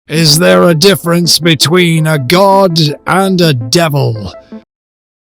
Is there a difference between a god and a devil?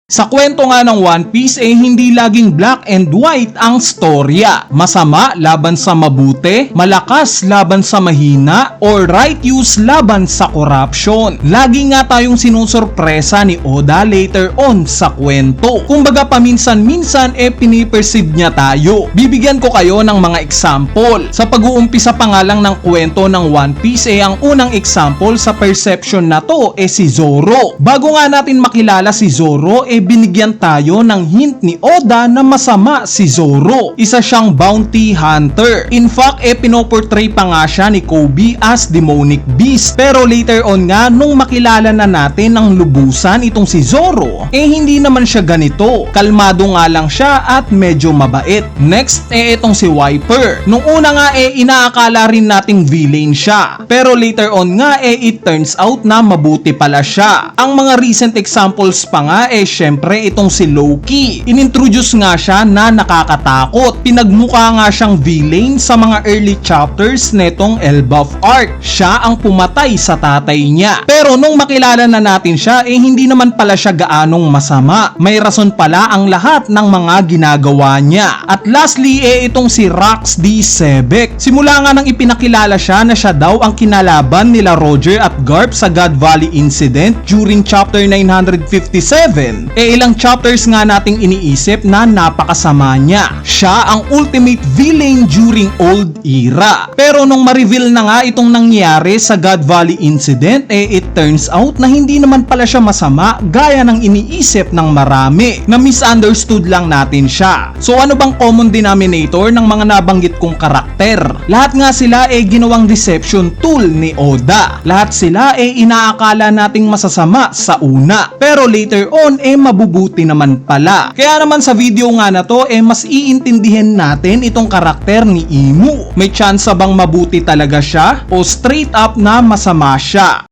Sa kwento nga ng One Piece hindi laging black and white ang storya. Masama laban sa mabuti, malakas laban sa mahina, or right use laban sa corruption. Lagi nga tayong sinusurpresa ni Oda later on sa kwento. Kumbaga paminsan-minsan piniperceive niya tayo. Bibigyan ko kayo ng mga example. Sa pag-uumpisa pa nga lang ng kwento ng One Piece ang unang example sa perception na to si Zoro. Bago nga natin makilala si Zoro binigyan tayo ng hint ni Oda na masama si Zoro. Isa siyang bounty hunter. In fact, pinoportray pa nga siya ni Kobe as demonic beast. Pero later on nga, nung makilala na natin ng lubusan itong si Zoro, hindi naman siya ganito. Kalmado nga lang siya at medyo mabait. Next, itong si Wiper. Nung una nga, inaakala rin nating villain siya. Pero later on nga, it turns out na mabuti pala siya. Ang mga recent examples pa nga, syempre itong si Loki. Inintroduce nga siya na nakakatakot. Pinagmukha nga siyang villain sa mga early chapters netong Elbaf arc. Siya ang pumatay sa tatay niya. Pero nung makilala na natin siya, hindi naman pala siya gaanong masama. May rason pala ang lahat ng mga ginagawa niya. At lastly, itong si Rox D. Sebek. Simula nga nang ipinakilala siya na siya daw ang kinalaban nila Roger at Garp sa God Valley incident during chapter 957. Ilang chapters nga nating iniisip na napakasama niya. Siya ang ultimate villain during old era. Pero nung ma-reveal na nga itong nangyari sa God Valley incident, it turns out na hindi naman pala siya masama gaya ng iniisip ng marami. Na misunderstood lang natin siya. So ano bang common denominator ng mga nabanggit kong karakter? Lahat nga sila ginawang deception tool ni Oda. Lahat sila inaakala nating masasama sa una. Pero later on mabubuti naman pala. Kaya naman sa video nga na to mas iintindihin natin itong karakter ni Imu. May chance bang mabuti talaga siya o straight up na masama siya?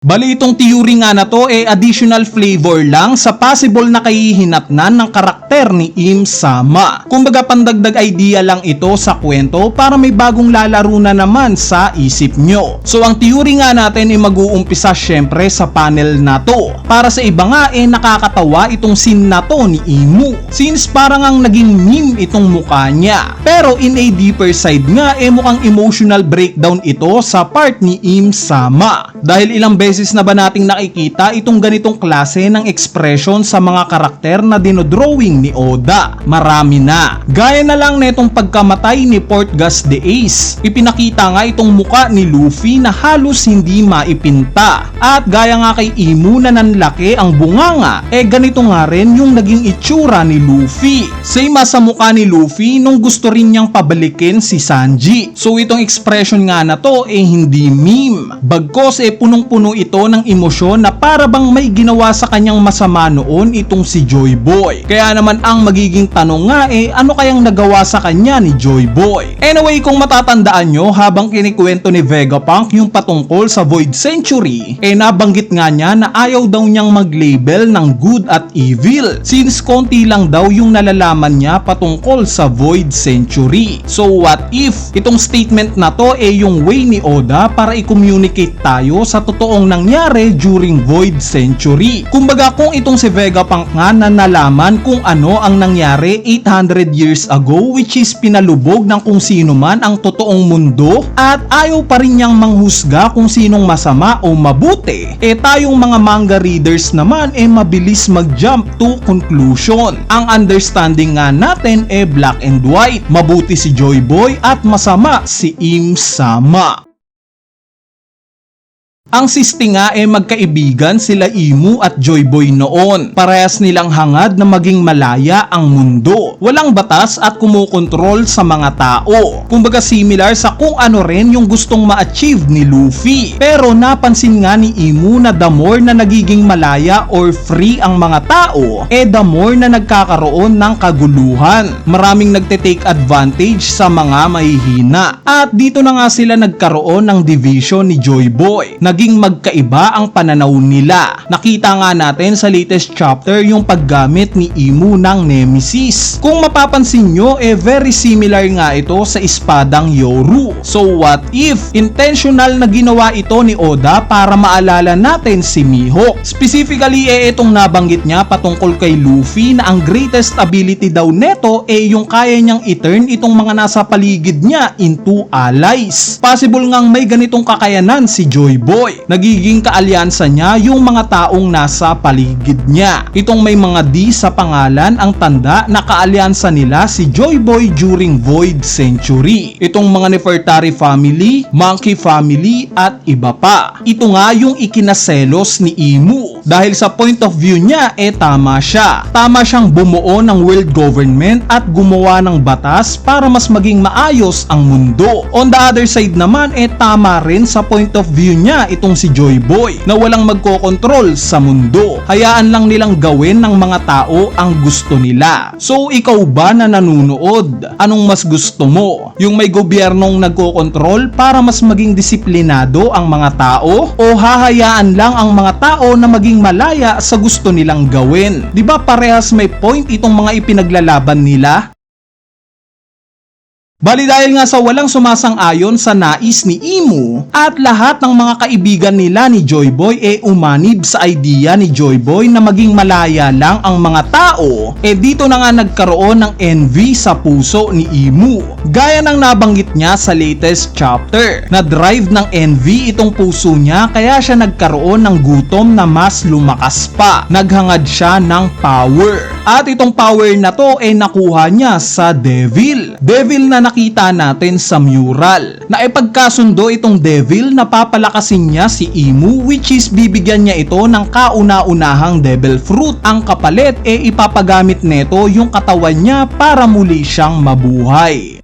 Bali itong theory nga na to additional flavor lang sa possible na kahihinatnan ng karakter ni Im Sama. Kumbaga pandagdag idea lang ito sa kwento para may bagong lalaro na naman sa isip nyo. So ang theory nga natin mag-uumpisa syempre sa panel na to. Para sa iba nga nakakatawa itong scene na to ni Imu. Since parang ang naging meme itong mukha niya. Pero in a deeper side nga mukhang emotional breakdown ito sa part ni Im Sama. Dahil ilang beses na ba nating nakikita itong ganitong klase ng expression sa mga karakter na dinodrawing ni Oda? Marami na. Gaya na lang netong pagkamatay ni Portgas the Ace. Ipinakita nga itong muka ni Luffy na halos hindi maipinta. At gaya nga kay Imu na nanlaki ang bunganga, ganito nga rin yung naging itsura ni Luffy. Same sa mukha ni Luffy nung gusto rin niyang pabalikin si Sanji. So itong expression nga na to hindi meme. Bagkos punong-puno ito ng emosyon na para bang may ginawa sa kanyang masama noon itong si Joy Boy. Kaya naman ang magiging tanong nga ano kayang nagawa sa kanya ni Joy Boy? Anyway, kung matatandaan nyo, habang kinikwento ni Vegapunk yung patungkol sa Void Century, nabanggit nga niya na ayaw daw niyang mag-label ng good at evil since konti lang daw yung nalalaman niya patungkol sa Void Century. So what if itong statement na to yung way ni Oda para i-communicate tayo sa totoong nangyari during Void Century? Kumbaga kung itong si Vegapunk nga na nalaman kung ano ang nangyari 800 years ago, which is pinalubog ng kung sino man ang totoong mundo, at ayaw pa rin niyang manghusga kung sinong masama o mabuti, tayong mga manga readers naman mabilis mag-jump to conclusion. Ang understanding nga natin black and white. Mabuti si Joy Boy at masama si Im Sama. Ang sisti nga magkaibigan sila Imu at Joy Boy noon. Parehas nilang hangad na maging malaya ang mundo. Walang batas at kumukontrol sa mga tao. Kumbaga similar sa kung ano rin yung gustong ma-achieve ni Luffy. Pero napansin nga ni Imu na the more na nagiging malaya or free ang mga tao, the more na nagkakaroon ng kaguluhan. Maraming nagte-take advantage sa mga mahihina. At dito na nga sila nagkaroon ng division ni Joy Boy. naging magkaiba ang pananaw nila. Nakita nga natin sa latest chapter yung paggamit ni Imu ng Nemesis. Kung mapapansin nyo, very similar nga ito sa espadang Yoru. So what if intentional na ginawa ito ni Oda para maalala natin si Mihawk? Specifically, itong nabanggit niya patungkol kay Luffy na ang greatest ability daw neto yung kaya niyang i-turn itong mga nasa paligid niya into allies. Possible ngang may ganitong kakayanan si Joy Boy. Nagiging kaalyansa niya yung mga taong nasa paligid niya. Itong may mga D sa pangalan ang tanda na kaalyansa nila si Joy Boy during Void Century. Itong mga Nefertari family, Monkey family at iba pa. Ito nga yung ikinaselos ni Imu. Dahil sa point of view niya, tama siya. Tama siyang bumuo ng world government at gumawa ng batas para mas maging maayos ang mundo. On the other side naman, tama rin sa point of view niya itong si Joy Boy na walang magkokontrol sa mundo. Hayaan lang nilang gawin ng mga tao ang gusto nila. So ikaw ba na nanunood? Anong mas gusto mo? Yung may gobyernong nagkokontrol para mas maging disiplinado ang mga tao? O hahayaan lang ang mga tao na maging malaya sa gusto nilang gawin? Diba parehas may point itong mga ipinaglalaban nila? Bali dahil nga sa walang sumasang-ayon sa nais ni Imu at lahat ng mga kaibigan nila ni Joy Boy umanib sa idea ni Joy Boy na maging malaya lang ang mga tao, dito na nga nagkaroon ng envy sa puso ni Imu. Gaya ng nabanggit niya sa latest chapter, na drive ng envy itong puso niya kaya siya nagkaroon ng gutom na mas lumakas pa. Naghangad siya ng power. At itong power na to nakuha niya sa Devil. Devil na nakita natin sa mural. Na ipagkasundo itong Devil na papalakasin niya si Imu, which is bibigyan niya ito ng kauna-unahang Devil Fruit. Ang kapalit ipapagamit neto yung katawan niya para muli siyang mabuhay.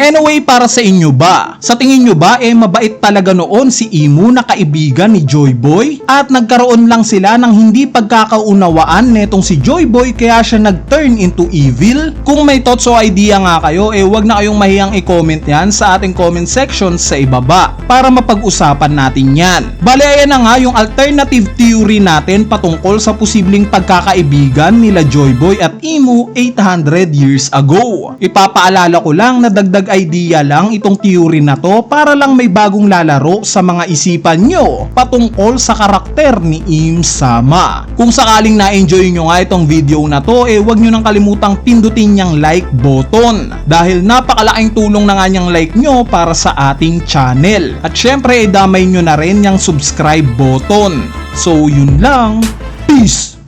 Anyway, para sa inyo ba? Sa tingin nyo ba mabait talaga noon si Imu na kaibigan ni Joy Boy? At nagkaroon lang sila ng hindi pagkakaunawaan netong si Joy Boy kaya siya nag-turn into evil? Kung may thoughts o idea nga kayo, wag na kayong mahiyang i-comment yan sa ating comment section sa ibaba para mapag-usapan natin yan. Bale, ayan na nga yung alternative theory natin patungkol sa posibleng pagkakaibigan nila Joy Boy at Imu 800 years ago. Ipapaalala ko lang na dagdag idea lang itong theory na to para lang may bagong lalaro sa mga isipan nyo patungkol sa karakter ni Im Sama. Kung sakaling na-enjoy nyo nga itong video na to, wag nyo nang kalimutang pindutin yung like button dahil napakalaking tulong na nga yung like nyo para sa ating channel. At syempre, damay nyo na rin yung subscribe button. So yun lang, peace!